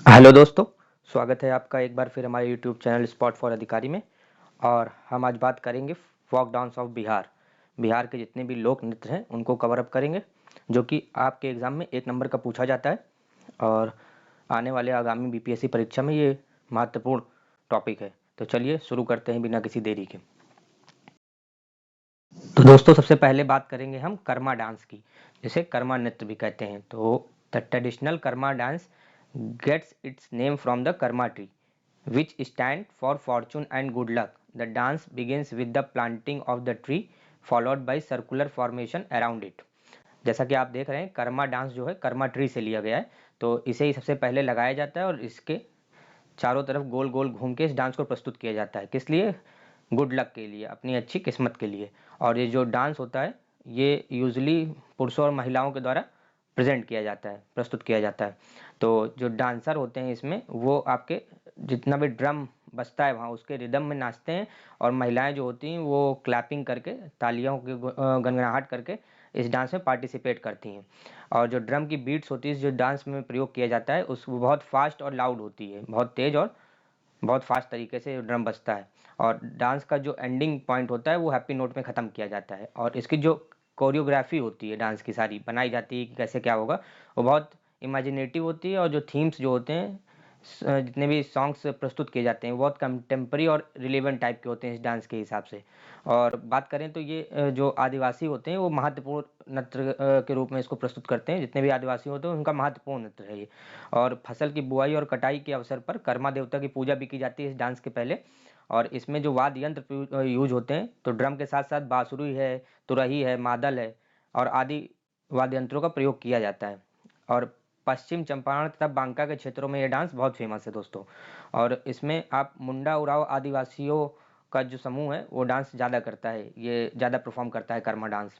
Hello दोस्तों, स्वागत है आपका एक बार फिर हमारे यूट्यूब चैनल स्पॉट फॉर अधिकारी में। और हम आज बात करेंगे folk dance of Bihar. Bihar के जितने भी लोक नृत्य हैं उनको कवर अप करेंगे, जो कि आपके एग्ज़ाम में 1 नंबर का पूछा जाता है। और आने वाले आगामी बीपीएससी परीक्षा में ये महत्वपूर्ण टॉपिक है। तो चलिए शुरू करते हैं बिना किसी देरी के। तो दोस्तों, सबसे पहले बात करेंगे हम कर्मा डांस की, जिसे कर्मा नृत्य भी कहते हैं। तो the traditional Karma dance gets its name from the Karma tree which stand for fortune and good luck. The dance begins with the planting of the tree followed by circular formation around it. जैसा कि आप देख रहे हैं, Karma dance जो है Karma tree से लिया गया है। तो इसे ही सबसे पहले लगाया जाता है और इसके चारों तरफ गोल गोल घूम के इस डांस को प्रस्तुत किया जाता है। किस लिए? गुड लक के लिए, अपनी अच्छी किस्मत के लिए। और ये जो डांस होता है ये यूजली पुरुषों और महिलाओं के द्वारा प्रेजेंट किया जाता है, प्रस्तुत किया जाता है। तो जो डांसर होते हैं इसमें, वो आपके जितना भी ड्रम बजता है वहाँ उसके रिदम में नाचते हैं। और महिलाएं जो होती हैं वो क्लैपिंग करके, तालियों की गनगनाहट करके इस डांस में पार्टिसिपेट करती हैं। और जो ड्रम की बीट्स होती है जो डांस में प्रयोग किया जाता है उस वो बहुत फास्ट और लाउड होती है, बहुत तेज और बहुत फास्ट तरीके से ड्रम बजता है। और डांस का जो एंडिंग पॉइंट होता है वो हैप्पी नोट में ख़त्म किया जाता है। और इसकी जो कोरियोग्राफी होती है डांस की सारी बनाई जाती है कि कैसे क्या होगा, वो बहुत इमेजिनेटिव होती है। और जो थीम्स जो होते हैं, जितने भी सॉन्ग्स प्रस्तुत किए जाते हैं वो बहुत कंटेम्प्रेरी और रिलेवेंट टाइप के होते हैं इस डांस के हिसाब से। और बात करें तो ये जो आदिवासी होते हैं वो महत्वपूर्ण नृत्य के रूप में इसको प्रस्तुत करते हैं। जितने भी आदिवासी होते हैं उनका महत्वपूर्ण नृत्य है ये। और फसल की बुआई और कटाई के अवसर पर कर्मा देवता की पूजा भी की जाती है इस डांस के पहले। और इसमें जो वाद्य यंत्र यूज होते हैं, तो ड्रम के साथ साथ बांसुरी है, तुरही है, मादल है और आदि वाद्य यंत्रों का प्रयोग किया जाता है। और पश्चिम चंपारण तथा बांका के क्षेत्रों में ये डांस बहुत फेमस है दोस्तों। और इसमें आप मुंडा उराव आदिवासियों का जो समूह है वो डांस ज़्यादा करता है, ये ज़्यादा परफॉर्म करता है कर्मा डांस।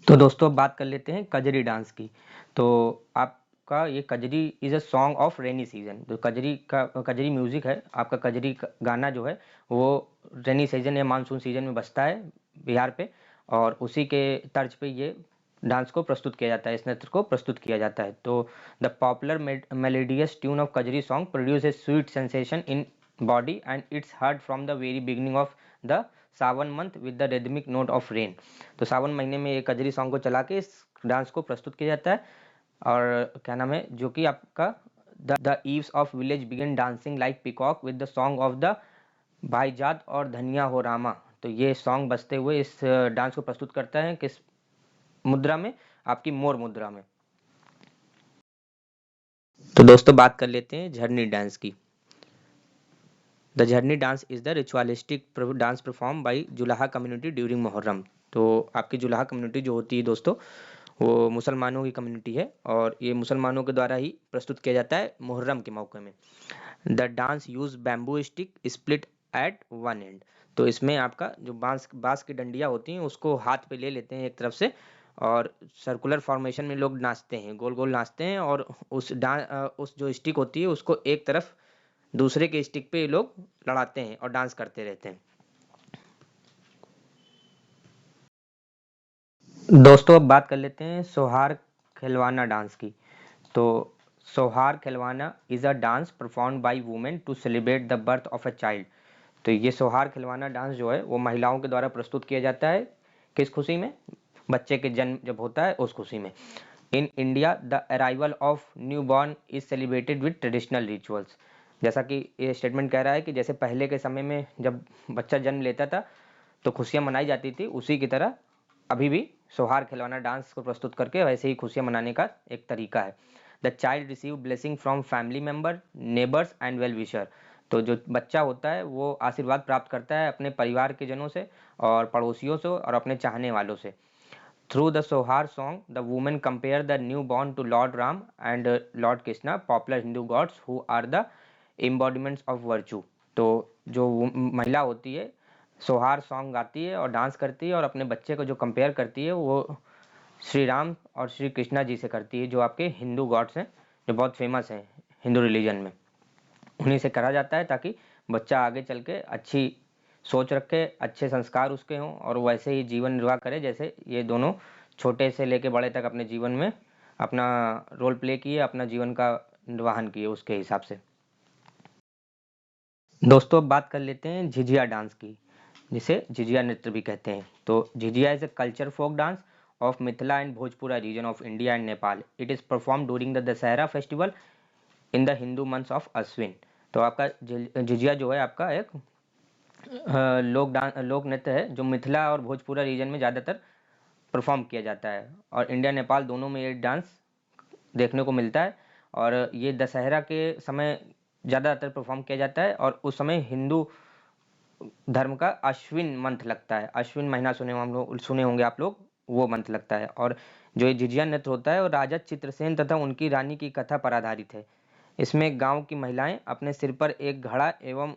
तो दोस्तों अब बात कर लेते हैं कजरी डांस की। तो आपका ये Kajri is a song of rainy season. जो कजरी म्यूजिक है, आपका कजरी गाना जो है वो रेनी सीजन या मानसून सीजन में बजता है बिहार पे। और उसी के तर्ज पे ये डांस को प्रस्तुत किया जाता है, इस नृत्य को प्रस्तुत किया जाता है। तो the popular melodious tune of Kajri song produce a sweet sensation in body and it's heard from the very beginning of the Sawan month with the rhythmic note of rain. तो सावन महीने में ये कजरी सॉन्ग को चला के इस डांस को प्रस्तुत किया जाता है। और क्या नाम है, जो कि आपका the eaves of village begin dancing like peacock with the song of the भाईजात और धनिया हो रामा। तो ये सॉन्ग बजते हुए इस डांस को प्रस्तुत करता है किस मुद्रा में? आपकी मोर मुद्रा में। तो दोस्तों बात कर लेते हैं झरनी डांस की। The Jharni dance is the ritualistic dance perform by Julaha community during Muharram. तो आपकी जुलाहा कम्युनिटी जो होती है दोस्तों, वो मुसलमानों की कम्युनिटी है और ये मुसलमानों के द्वारा ही प्रस्तुत किया जाता है मुहर्रम के मौके में। The dance use bamboo stick split at one end. तो इसमें आपका जो बांस बांस की डंडियाँ होती हैं उसको हाथ पे ले लेते हैं एक तरफ से, और सर्कुलर फॉर्मेशन में लोग नाचते हैं, गोल गोल नाचते हैं। और उस जो स्टिक होती है उसको एक तरफ दूसरे के स्टिक पे ये लोग लड़ाते हैं और डांस करते रहते हैं। दोस्तों अब बात कर लेते हैं सोहार खिलवाना डांस की। तो Sohar Khilwana is a dance perform by women to celebrate the birth of a child. तो ये सोहार खिलवाना डांस जो है वो महिलाओं के द्वारा प्रस्तुत किया जाता है किस खुशी में? बच्चे के जन्म जब होता है उस खुशी में। In India the arrival of new born is celebrated with traditional rituals. जैसा कि ये स्टेटमेंट कह रहा है कि जैसे पहले के समय में जब बच्चा जन्म लेता था तो खुशियाँ मनाई जाती थी, उसी की तरह अभी भी सोहार खिलौना डांस को प्रस्तुत करके वैसे ही खुशियाँ मनाने का एक तरीका है। The child receive blessing from family member, neighbours and well wisher. तो जो बच्चा होता है वो आशीर्वाद प्राप्त करता है अपने परिवार के जनों से और पड़ोसियों से और अपने चाहने वालों से। Through the Sohar song the women compare the newborn to Lord Ram and Lord Krishna, popular Hindu gods who are the embodiments of virtue. तो जो महिला होती है सोहार सॉन्ग गाती है और डांस करती है और अपने बच्चे को जो कंपेयर करती है वो श्री राम और श्री कृष्णा जी से करती है, जो आपके हिंदू गॉड्स हैं, जो बहुत फेमस हैं हिंदू रिलीजन में। उन्हीं से करा जाता है ताकि बच्चा आगे चल के अच्छी सोच रखे, अच्छे संस्कार उसके हों और वैसे ही जीवन निर्वाह करे जैसे ये दोनों छोटे से लेके बड़े तक अपने जीवन में अपना रोल प्ले किए, अपना जीवन का निर्वाहन किए उसके हिसाब से। दोस्तों अब बात कर लेते हैं झिझिया डांस की, जिसे झिझिया नृत्य भी कहते हैं। तो Jhijhiya is a culture folk dance of Mithila and Bhojpura region of India and Nepal. It is perform during the Dussehra festival in the Hindu months of Ashwin. तो आपका झिझिया जो है आपका एक लोक नृत्य है जो मिथिला और भोजपुरा रीजन में ज़्यादातर परफॉर्म किया जाता है, और इंडिया नेपाल दोनों में ये डांस देखने को मिलता है। और ये दशहरा के समय ज़्यादातर परफॉर्म किया जाता है, और उस समय हिंदू धर्म का अश्विन मंथ लगता है। अश्विन महीना सुने होंगे आप लोग, वो मंथ लगता है। और जो ये झिझिया नृत्य होता है वो राजा चित्रसेन तथा उनकी रानी की कथा पर आधारित है। इसमें गांव की महिलाएं अपने सिर पर एक घड़ा एवं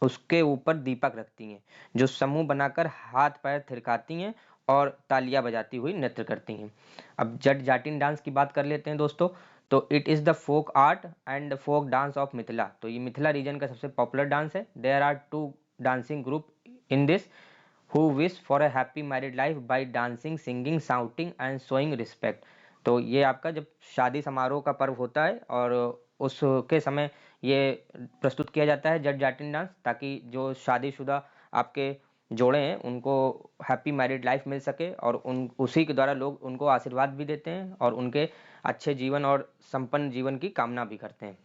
उसके ऊपर दीपक रखती हैं, जो समूह बनाकर हाथ पैर थिरकाती हैं और तालियां बजाती हुई नृत्य करती हैं। अब जट जाटिन डांस की बात कर लेते हैं दोस्तों। तो it is the folk art and folk dance of Mithila. तो ये मिथिला रीजन का सबसे पॉपुलर डांस है। There are two dancing group in this who wish for a happy married life by dancing, singing, shouting and showing respect। तो ये आपका जब शादी समारोह का पर्व होता है और उसके समय ये प्रस्तुत किया जाता है जट जाटिन डांस, ताकि जो शादीशुदा आपके जोड़े हैं उनको हैप्पी मैरिड लाइफ मिल सके, और उन उसी के द्वारा लोग उनको आशीर्वाद भी देते हैं और उनके अच्छे जीवन और संपन्न जीवन की कामना भी करते हैं।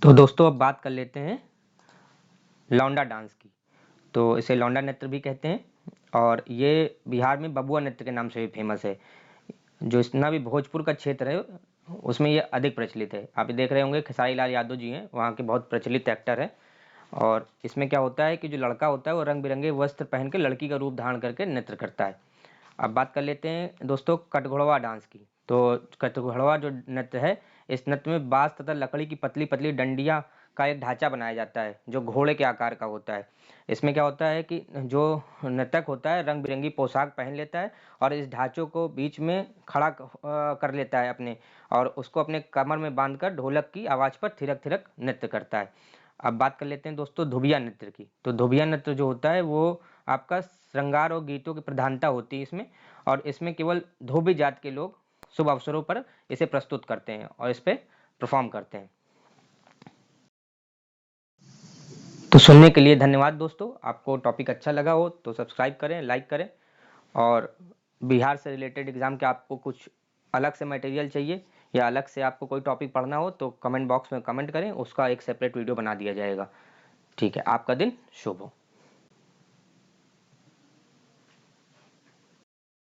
तो दोस्तों अब बात कर लेते हैं लौंडा डांस की। तो इसे लौंडा नृत्य भी कहते हैं, और ये बिहार में बबुआ नृत्य के नाम से भी फेमस है। जो इतना भी भोजपुर का क्षेत्र है उसमें ये अधिक प्रचलित है। आप देख रहे होंगे खेसारी लाल यादव जी हैं, वहाँ के बहुत प्रचलित एक्टर हैं। और इसमें क्या होता है कि जो लड़का होता है वो रंग बिरंगे वस्त्र पहन के लड़की का रूप धारण करके नृत्य करता है। अब बात कर लेते हैं दोस्तों कटघोड़वा डांस की। तो कटघोड़वा जो नृत्य है, इस नृत्य में बांस तथा लकड़ी की पतली पतली डंडियां का एक ढांचा बनाया जाता है जो घोड़े के आकार का होता है। इसमें क्या होता है कि जो नर्तक होता है रंग बिरंगी पोशाक पहन लेता है और इस ढांचों को बीच में खड़ा कर लेता है अपने, और उसको अपने कमर में बांधकर ढोलक की आवाज़ पर थिरक थिरक नृत्य करता है। अब बात कर लेते हैं दोस्तों धोबिया नृत्य की। तो धोबिया नृत्य जो होता है वो आपका श्रृंगार और गीतों की प्रधानता होती है इसमें, और इसमें केवल धोबी जात के लोग शुभ अवसरों पर इसे प्रस्तुत करते हैं और इस पे परफॉर्म करते हैं। तो सुनने के लिए धन्यवाद दोस्तों। आपको टॉपिक अच्छा लगा हो तो सब्सक्राइब करें, लाइक करें, और बिहार से रिलेटेड एग्जाम के आपको कुछ अलग से मटेरियल चाहिए या अलग से आपको कोई टॉपिक पढ़ना हो तो कमेंट बॉक्स में कमेंट करें, उसका एक सेपरेट वीडियो बना दिया जाएगा। ठीक है, आपका दिन शुभ हो।